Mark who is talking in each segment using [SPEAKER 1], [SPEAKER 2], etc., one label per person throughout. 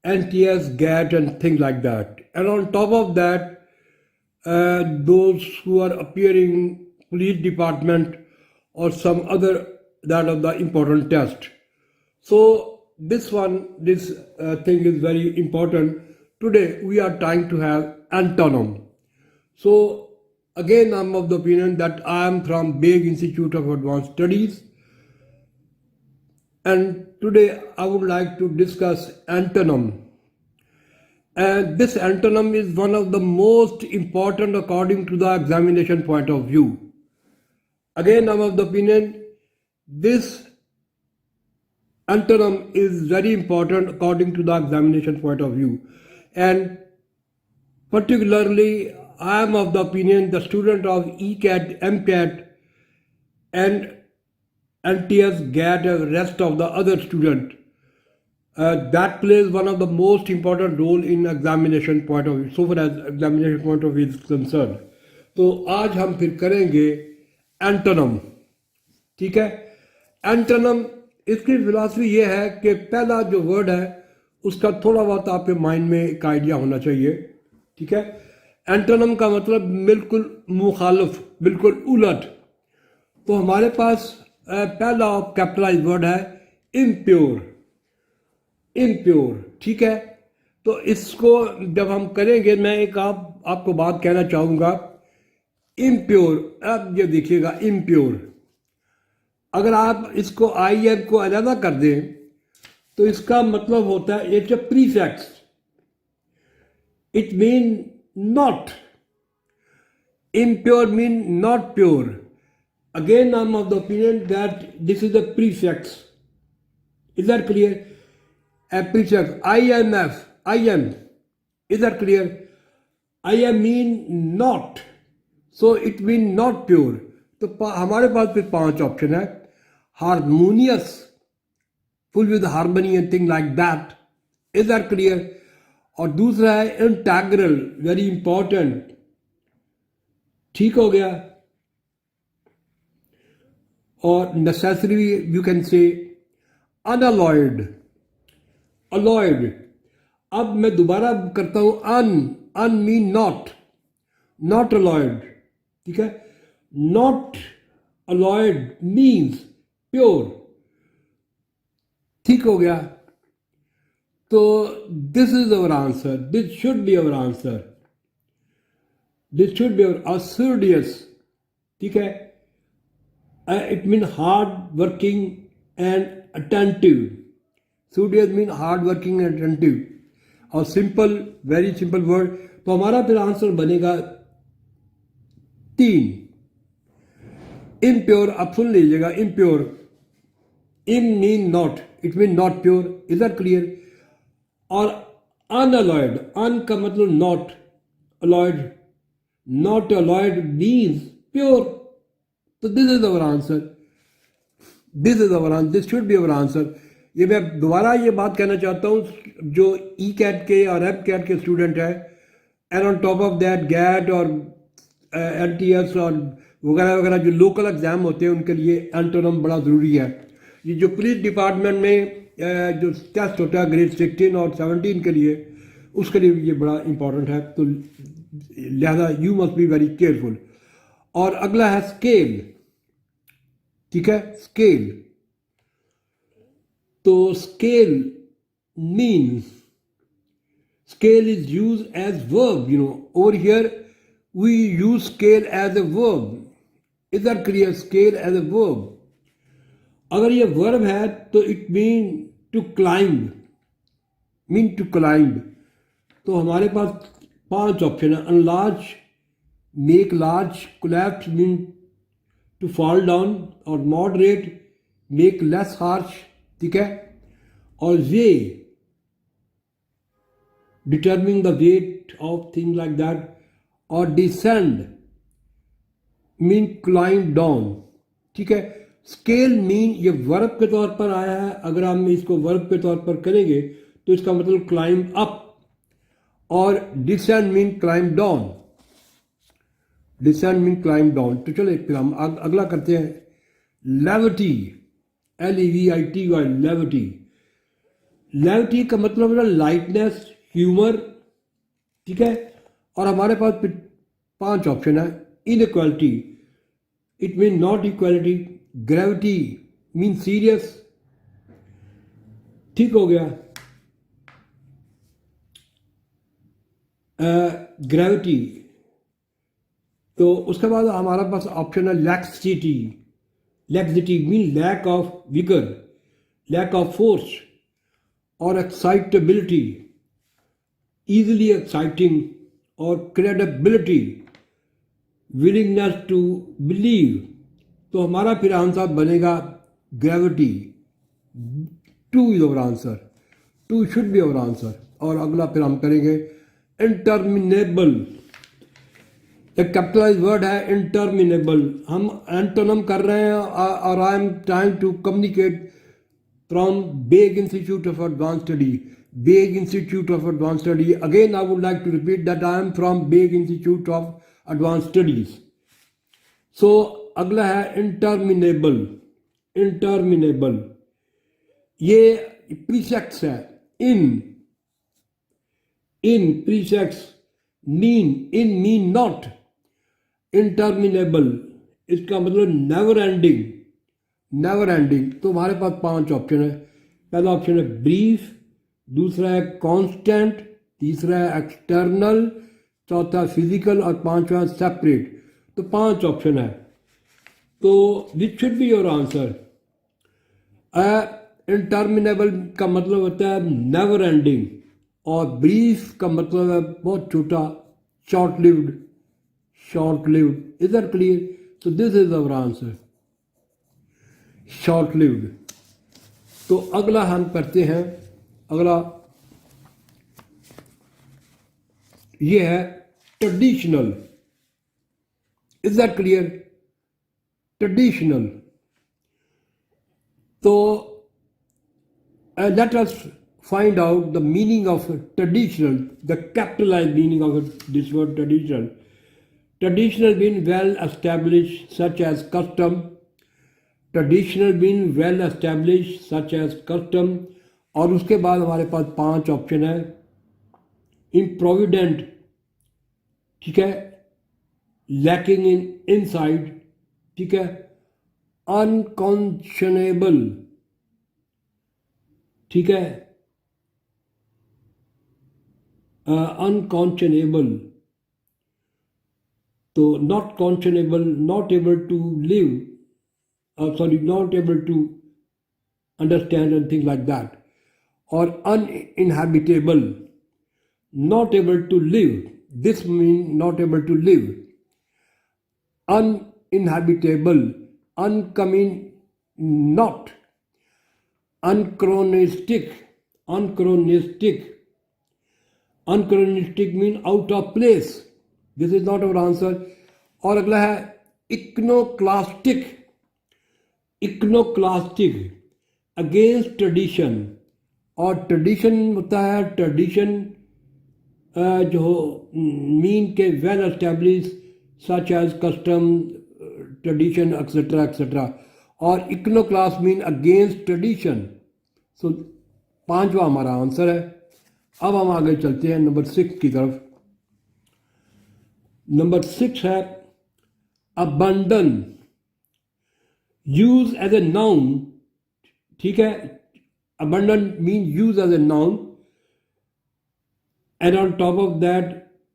[SPEAKER 1] NTS, GAT, and things like that. And on top of that, those who are appearing police department or some other that of the important test. So this thing is very important. Today we are trying to have antonym. So again, I'm of the opinion that I am from Big Institute of Advanced Studies, and today I would like to discuss antonym. And this antonym is one of the most important according to the examination point of view. Again, I'm of the opinion this antonym is very important according to the examination point of view. And particularly, I am of the opinion the student of E.Cat, M.Cat, and NTS, GAT, and rest of the other student, that plays one of the most important role in examination point of view, so far as examination point of view is concerned. तो आज हम फिर करेंगे antonym. ठीक है, antonym इसकी philosophy ये है कि पहला जो वर्ड है उसका थोड़ा बहुत आपके माइंड में एक आइडिया होना चाहिए. ठीक है, एंटोनम का मतलब बिल्कुल मुखालिफ, बिल्कुल उलट. तो हमारे पास पहला कैपिटलाइज वर्ड है इम्प्योर. इम्प्योर, ठीक है. तो इसको जब हम करेंगे, मैं एक आपको बात कहना चाहूँगा. इम्प्योर, अब ये देखिएगा इम्प्योर, अगर आप इसको आई एम को अलग कर दें तो इसका मतलब होता है it's a prefix. It mean not. Impure mean not pure. Again, I'm of the opinion that this is a prefix. Is that clear? A prefix. IMF. IM. Is that clear? IM mean not. So it mean not pure. तो हमारे पास फिर 5 option है. Harmonious. Full with harmony and things like that. Is that clear? और दूसरा है integral. Very important. ठीक हो गया. और necessarily you can say unalloyed. alloyed. अब मैं दोबारा करता हूँ un mean not alloyed. ठीक है, not alloyed means pure. ठीक हो गया. तो this is our answer. This should be our answer. This should be our serious. ठीक है. It means hard working and attentive. Studious mean hard working and attentive. और simple, very simple word. तो हमारा फिर आंसर बनेगा 3. Impure, आप सुन लीजिएगा. Impure. In mean not. It mean not pure. Is that clear? और unalloyed. Un का मतलब not. Alloyed. Not alloyed means pure. तो this is our answer. This is our answer. This should be our answer. ये मैं दोबारा ये बात कहना चाहता हूँ, जो ई कैट के और एम कैट के स्टूडेंट हैं, and on top of that GAT और एन टी एस और वगैरह वगैरह जो लोकल एग्जाम होते हैं, उनके लिए एंटोनम बड़ा ज़रूरी है. ये जो पुलिस डिपार्टमेंट में जो टेस्ट होता है ग्रेड 16 और 17 के लिए, उसके लिए ये बड़ा इंपॉर्टेंट है. तो लिहाजा you must be very careful. और अगला है स्केल. ठीक है, स्केल. तो scale means scale is used as verb. Over here we use scale as a verb. Is that clear? Scale as a verb. अगर ये verb है तो it mean to climb. तो हमारे पास 5 ऑप्शन है. enlarge, make large, collapse mean to fall down, और moderate, make less harsh. ठीक है. और weigh, determining the weight of things like that. और descend mean climb down. ठीक है. स्केल मीन ये वर्ब के तौर पर आया है. अगर हम इसको वर्ब के तौर पर करेंगे तो इसका मतलब क्लाइंब अप, और डिसेंड मीन क्लाइंब डाउन. तो चलो फिर हम अगला करते हैं. Levity, LEVITY, levity. लेविटी का मतलब है लाइटनेस, ह्यूमर, ठीक है। और हमारे पास 5 ऑप्शन है। Inequality, it mean not equality. Gravity mean serious, ठीक हो गया। ग्रेविटी, तो उसके बाद हमारे पास ऑप्शन है laxity. Laxity mean lack of vigour, lack of force. और एक्साइटेबिलिटी, easily exciting, और credibility, willingness to believe। तो हमारा फिर आंसर बनेगा gravity. 2 is our answer, 2 should be our answer. और अगला फिर हम करेंगे इंटरमिनेबल। एक कैपिटलाइज वर्ड है इंटरमिनेबल। हम एंटोनम कर रहे हैं और I am trying to communicate from Big Institute of Advanced Study. Big Institute of Advanced Study. Again, I would like to repeat that I am from Big Institute of Advanced Studies. So, अगला है interminable. Interminable. ये प्रीसेक्स है। in प्रीसेक्स, mean not। interminable इसका मतलब never ending, never ending. तो हमारे पास 5 option है। पहला ऑप्शन है ब्रीफ, दूसरा है कांस्टेंट, तीसरा है एक्सटर्नल, चौथा फिजिकल और पांचवा सेपरेट। तो 5 ऑप्शन है। तो which should be your answer? Interminable का मतलब होता है नेवर एंडिंग, और ब्रीफ का मतलब है बहुत छोटा, short lived. Short lived, is that clear? तो this is our answer, short lived. तो अगला हम करते हैं, अगला ये है traditional. Is that clear? Traditional. तो let us find out the meaning of traditional, the capitalized meaning of this word traditional. Traditional means well established, such as custom. Traditional mean well establish such as custom. और उसके बाद हमारे पास 5 option है। Improvident, ठीक है, lacking in inside, ठीक है, अनकॉन्शनेबल, ठीक है, अनकॉन्शनेबल, तो not conscionable, not able to live, not able to understand and things like that. Or uninhabitable, not able to live. This means not able to live. Uninhabitable, uncoming, not. Anachronistic, anachronistic. Anachronistic means out of place. This is not our answer. और अगला है iconoclastic. Iconoclastic, against tradition. और tradition होता है, tradition जो mean के well establish such as custom, tradition etcetera etcetera. और iconoclast mean against tradition. So 5वां हमारा आंसर है। अब हम आगे चलते हैं नंबर 6 की तरफ। नंबर 6 है abandon, use as a noun, ठीक है। Abandon mean use as a noun, and on top of that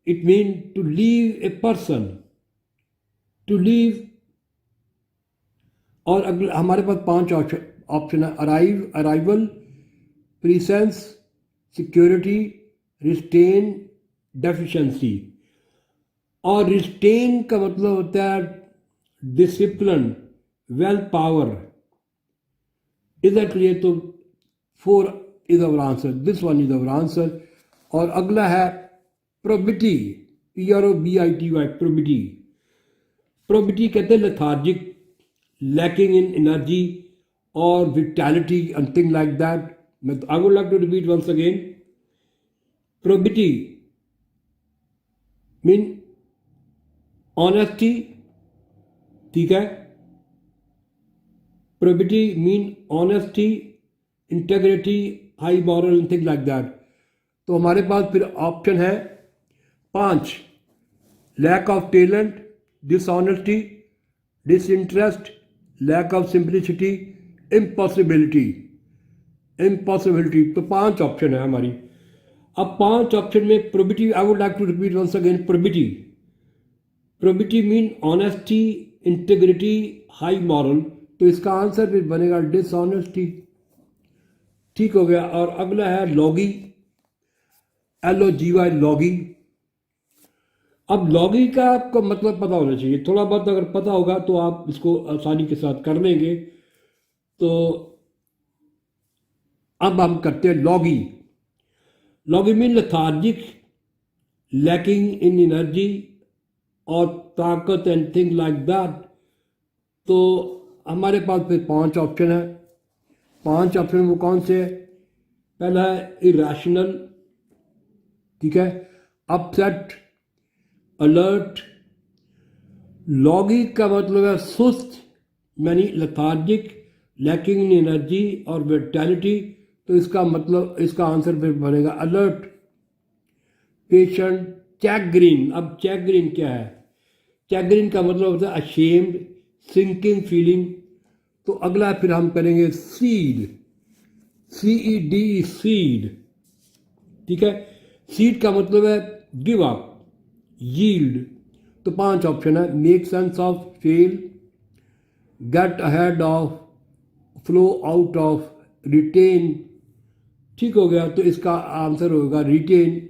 [SPEAKER 1] it mean to leave a person, to leave. और अगले हमारे पास 5 ऑप्शन है। Arrival, presence, security, restraint, deficiency. और restraint का मतलब होता है discipline, will power. Is that clear? तो 4 is our answer, this one is our answer. और अगला है प्रोबिटी, PROBITY, प्रोबिटी। प्रोबिटी कहते हैं lethargic, lacking in energy or vitality and things like that. I would like to repeat once again. Probity mean honesty, ठीक है। Probity mean honesty, integrity high moral and thing like that. तो हमारे पास फिर option है 5, lack of talent, dishonesty, disinterest, lack of simplicity, impossibility. Impossibility, तो 5 option है हमारी। अब 5 ऑप्शन में probity, I would like to repeat once again, probity. Probity mean honesty, integrity, high moral, तो इसका आंसर फिर बनेगा डिसऑनेस्टी। ठीक हो गया। और अगला है लॉगी, LOGY, लॉगी। अब लॉगी का आपको मतलब पता होना चाहिए, थोड़ा बहुत अगर पता होगा तो आप इसको आसानी के साथ कर लेंगे। तो अब हम करते हैं logy. Logy mean lethargic, lacking in energy और ताकत एंड थिंग लाइक दैट। तो हमारे पास फिर 5 ऑप्शन है। 5 ऑप्शन वो कौन से है? पहला है इरेशनल, ठीक है, अपसेट, अलर्ट। लॉगी का मतलब है सुस्त, यानी लेथार्जिक, लैकिंग इन एनर्जी और विटैलिटी, तो इसका मतलब, इसका आंसर फिर बनेगा अलर्ट। पेशेंट, चैग्रीन। अब चैग्रीन क्या है? चैग्रीन का मतलब होता है अशेम्ड, सिंकिंग फीलिंग। तो अगला फिर हम करेंगे सीड, CED, सीड, ठीक है। सीड का मतलब है गिव अप, यील्ड। तो 5 ऑप्शन है, make sense of, fail, get ahead of, flow out of, retain. ठीक हो गया। तो इसका आंसर होगा रिटेन।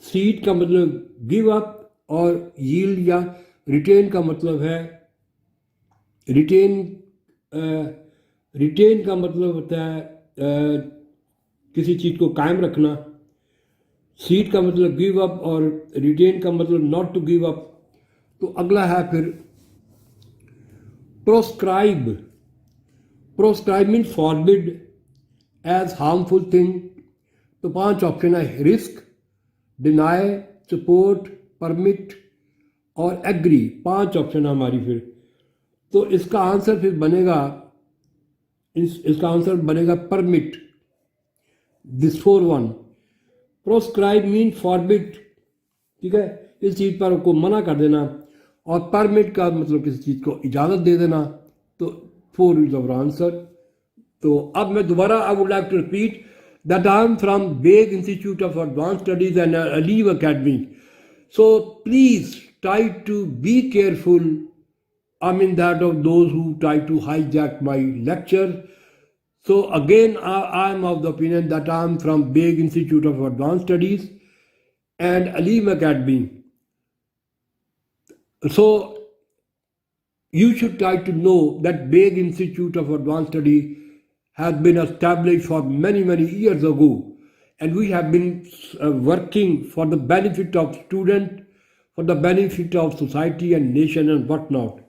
[SPEAKER 1] सीड का मतलब गिव अप और यील्ड या रिटेन का मतलब है, रिटेन रिटेन का मतलब होता है किसी चीज़ को कायम रखना। सीड का मतलब गिव अप और रिटेन का मतलब नॉट टू गिव अप। तो अगला है फिर proscribe. Proscribe mean forbid as harmful thing. तो 5 ऑप्शन है, रिस्क, डिनाई, सपोर्ट, परमिट और एग्री। 5 ऑप्शन है हमारी फिर। तो इसका आंसर फिर बनेगा, इसका आंसर बनेगा permit, this 4 1। Proscribe mean forbid, ठीक है, इस चीज़ पर को मना कर देना, और परमिट का मतलब किसी चीज़ को इजाज़त दे देना। तो 4 इज अवर आंसर। तो अब मैं दोबारा I would like to repeat that I am from Baig institute of advanced studies and अलीव academy. So please try to be careful, I mean that of those who try to hijack my lecture. So again, I am of the opinion that I am from Beg Institute of Advanced Studies and Alim Academy. So you should try to know that Beg Institute of Advanced Study has been established for many, many years ago, and we have been working for the benefit of students, for the benefit of society and nation and whatnot.